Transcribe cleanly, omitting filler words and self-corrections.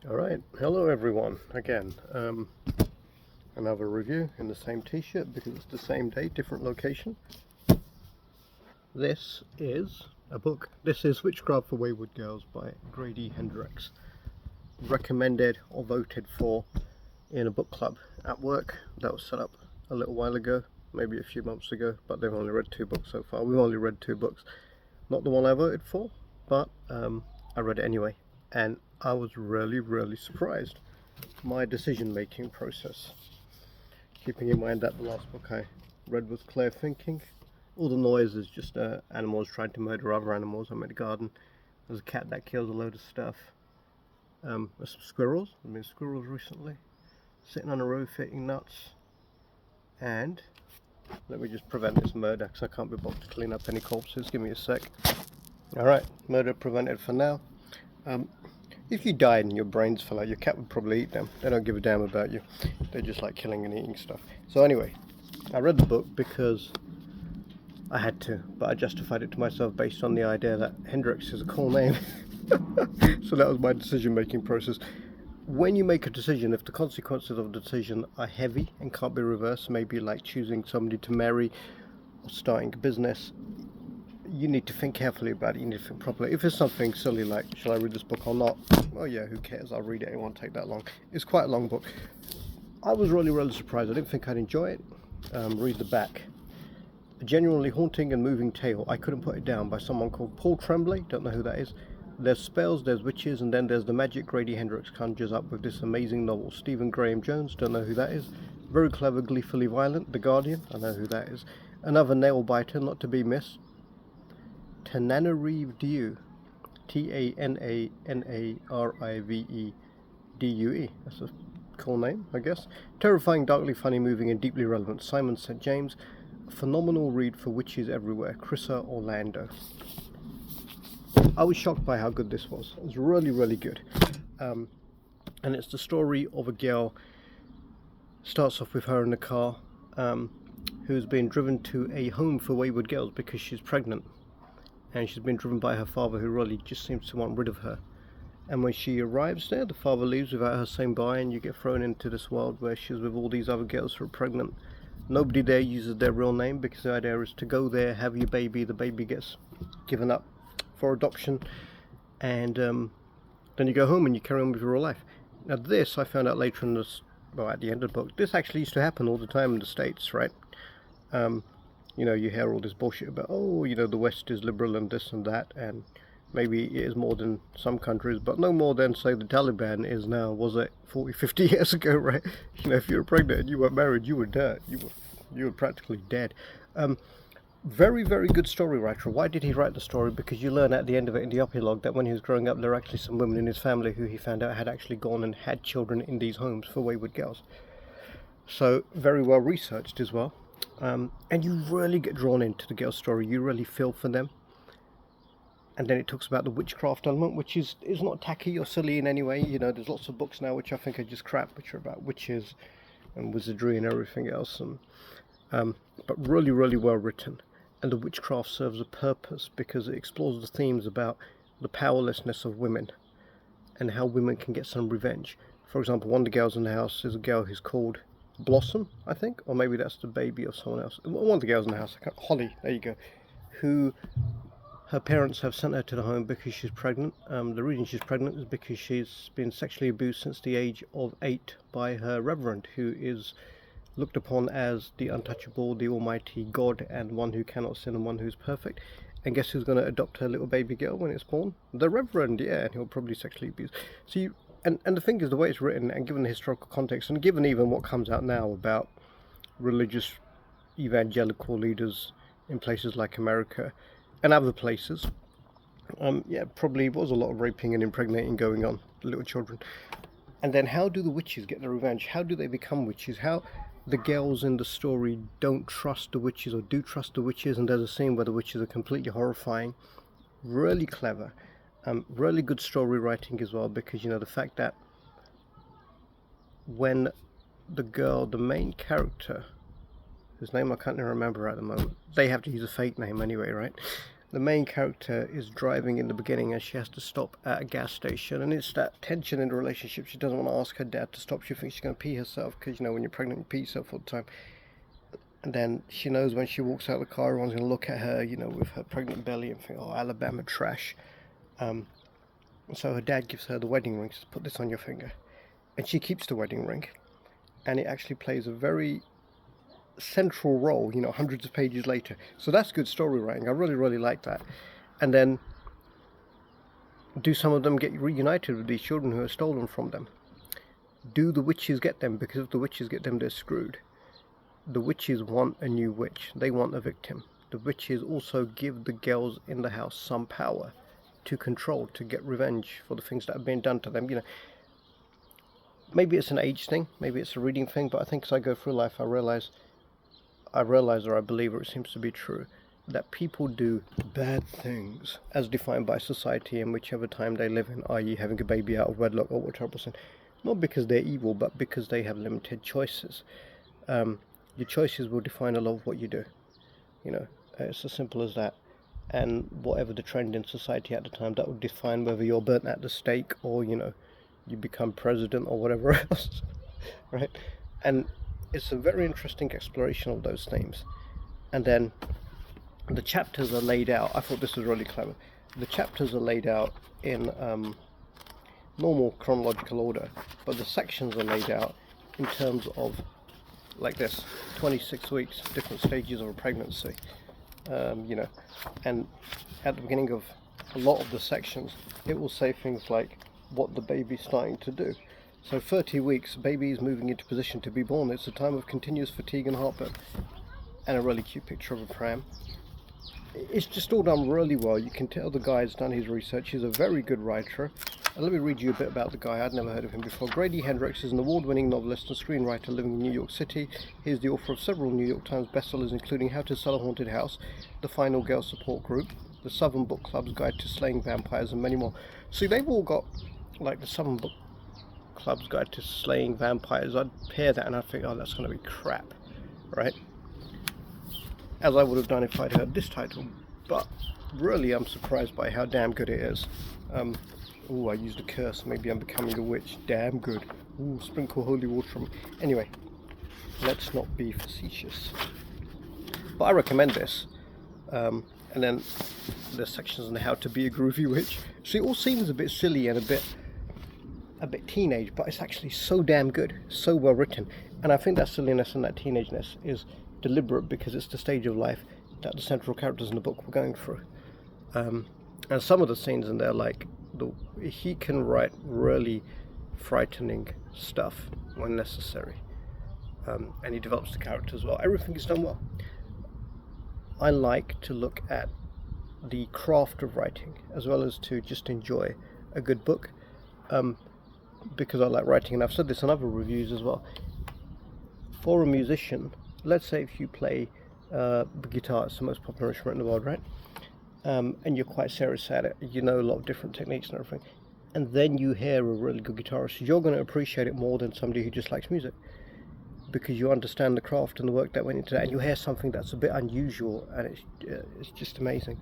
Alright, hello everyone, again, another review in the same t-shirt because it's the same day, different location. This is a book. This is Witchcraft for Wayward Girls by Grady, Hendrix. Recommended or voted for in a book club at work that was set up a little while ago, maybe a few months ago, but they've only read 2 books so far. We've only read 2 books. Not the one I voted for, but I read it anyway, and I was really surprised. My decision-making process. Keeping in mind that the last book I read was Clear Thinking. All the noise is just animals trying to murder other animals. I'm in the garden. There's a cat that kills a load of stuff. There's some squirrels. I've been squirrels recently. Sitting on a roof eating nuts. And let me just prevent this murder because I can't be bothered to clean up any corpses. Give me a sec. Alright, murder prevented for now. If you died and your brains fell out, your cat would probably eat them. They don't give a damn about you. They just like killing and eating stuff. So anyway, I read the book because I had to, but I justified it to myself based on the idea that Hendrix is a cool name. So that was my decision-making process. When you make a decision, if the consequences of the decision are heavy and can't be reversed, maybe like choosing somebody to marry or starting a business, you need to think carefully about it. You need to think properly. If it's something silly like, shall I read this book or not? Well, yeah, who cares? I'll read it. It won't take that long. It's quite a long book. I was really surprised. I didn't think I'd enjoy it. Read the back. A genuinely haunting and moving tale. I couldn't put it down, by someone called Paul Tremblay. Don't know who that is. There's spells, there's witches, and then there's the magic Grady Hendrix conjures up with this amazing novel. Stephen Graham Jones. Don't know who that is. Very clever, gleefully violent. The Guardian. I know who that is. Another nail biter, not to be missed. Tananarive, Tananarivedue. That's a cool name, I guess. Terrifying, darkly funny, moving, and deeply relevant. Simon St. James. A phenomenal read for witches everywhere. Chrissa Orlando. I was shocked by how good this was. It was really good. And it's the story of a girl. Starts off with her in a car, who's been driven to a home for wayward girls because she's pregnant. And she's been driven by her father, who really just seems to want rid of her. And when she arrives there, the father leaves without her saying bye, and you get thrown into this world where she's with all these other girls who are pregnant. Nobody there uses their real name because the idea is to go there, have your baby, the baby gets given up for adoption, and then you go home and you carry on with your real life. Now this, I found out later in this, well, at the end of the book, this actually used to happen all the time in the States, right? You know, you hear all this bullshit about, oh, you know, the West is liberal and this and that, and maybe it is more than some countries, but no more than, say, the Taliban is now. Was it 40, 50 years ago, right? You know, if you were pregnant and you weren't married, you were dead. You were practically dead. Very good story writer. Why did he write the story? Because you learn at the end of it in the epilogue that when he was growing up, there were actually some women in his family who he found out had actually gone and had children in these homes for wayward girls. So very well researched as well. And you really get drawn into the girl's story. You really feel for them. And then it talks about the witchcraft element, which is not tacky or silly in any way. You know, there's lots of books now which I think are just crap, which are about witches and wizardry and everything else. And but really well written. And the witchcraft serves a purpose because it explores the themes about the powerlessness of women and how women can get some revenge. For example, one of the girls in the house is a girl who's called Blossom, I think, or maybe that's the baby of someone else. One of the girls in the house, Holly, there you go, who her parents have sent her to the home because she's pregnant. The reason she's pregnant is because she's been sexually abused since the age of 8 by her reverend, who is looked upon as the untouchable, the almighty God, and one who cannot sin and one who's perfect. And guess who's going to adopt her little baby girl when it's born? The reverend, yeah, and he'll probably sexually abuse. So you, and the thing is, the way it's written, and given the historical context, and given even what comes out now about religious evangelical leaders in places like America and other places, yeah, probably was a lot of raping and impregnating going on, little children. And then how do the witches get their revenge? How do they become witches? How the girls in the story don't trust the witches or do trust the witches, and there's a scene where the witches are completely horrifying. Really clever. Really good story writing as well, because, you know, the fact that when the girl, the main character, whose name I can't even remember at the moment, they have to use a fake name anyway, right? the main character is driving in the beginning and she has to stop at a gas station, and it's that tension in the relationship. She doesn't want to ask her dad to stop. She thinks she's going to pee herself, because when you're pregnant you pee yourself all the time. And then she knows when she walks out of the car, everyone's going to look at her, with her pregnant belly and think, oh, Alabama trash. So her dad gives her the wedding ring, says, put this on your finger. And she keeps the wedding ring. And it actually plays a very central role, hundreds of pages later. So that's good story writing. I really, really like that. And then, do some of them get reunited with these children who are stolen from them? Do the witches get them? Because if the witches get them, they're screwed. The witches want a new witch. They want a victim. The witches also give the girls in the house some power to control, to get revenge for the things that have been done to them. Maybe it's an age thing, maybe it's a reading thing, but I think as I go through life, I realize, or I believe, or it seems to be true, that people do bad things as defined by society in whichever time they live in, i.e. having a baby out of wedlock or whatever, not because they're evil, but because they have limited choices. Your choices will define a lot of what you do. It's as simple as that. And whatever the trend in society at the time, that would define whether you're burnt at the stake or, you become president or whatever else, right? And it's a very interesting exploration of those themes. And then the chapters are laid out. I thought this was really clever. The chapters are laid out in normal chronological order, but the sections are laid out in terms of, like this, 26 weeks, different stages of a pregnancy. And at the beginning of a lot of the sections, it will say things like what the baby's starting to do. So 30 weeks, baby is moving into position to be born. It's a time of continuous fatigue and heartburn. And a really cute picture of a pram. It's just all done really well. You can tell the guy's done his research. He's a very good writer. And let me read you a bit about the guy. I'd never heard of him before. Grady Hendrix is an award-winning novelist and screenwriter living in New York City. He is the author of several New York Times bestsellers, including How to Sell a Haunted House, The Final Girl Support Group, The Southern Book Club's Guide to Slaying Vampires, and many more. See, they've all got, like, The Southern Book Club's Guide to Slaying Vampires. I'd hear that and I'd think, oh, that's going to be crap, right? As I would have done if I'd heard this title. But really, I'm surprised by how damn good it is. I used a curse. Maybe I'm becoming a witch. Damn good. Sprinkle holy water on me. Anyway, let's not be facetious. But I recommend this. And then there's sections on how to be a groovy witch. So it all seems a bit silly and a bit teenage, but it's actually so damn good, so well written. And I think that silliness and that teenageness is deliberate, because it's the stage of life that the central characters in the book were going through. And some of the scenes in there, like, he can write really frightening stuff when necessary. And he develops the characters well. Everything is done well. I like to look at the craft of writing as well as to just enjoy a good book, because I like writing, and I've said this in other reviews as well. For a musician, let's say if you play guitar, it's the most popular instrument in the world, right? And you're quite serious at it, a lot of different techniques and everything, and then you hear a really good guitarist, you're going to appreciate it more than somebody who just likes music, because you understand the craft and the work that went into that, and you hear something that's a bit unusual, and it's just amazing.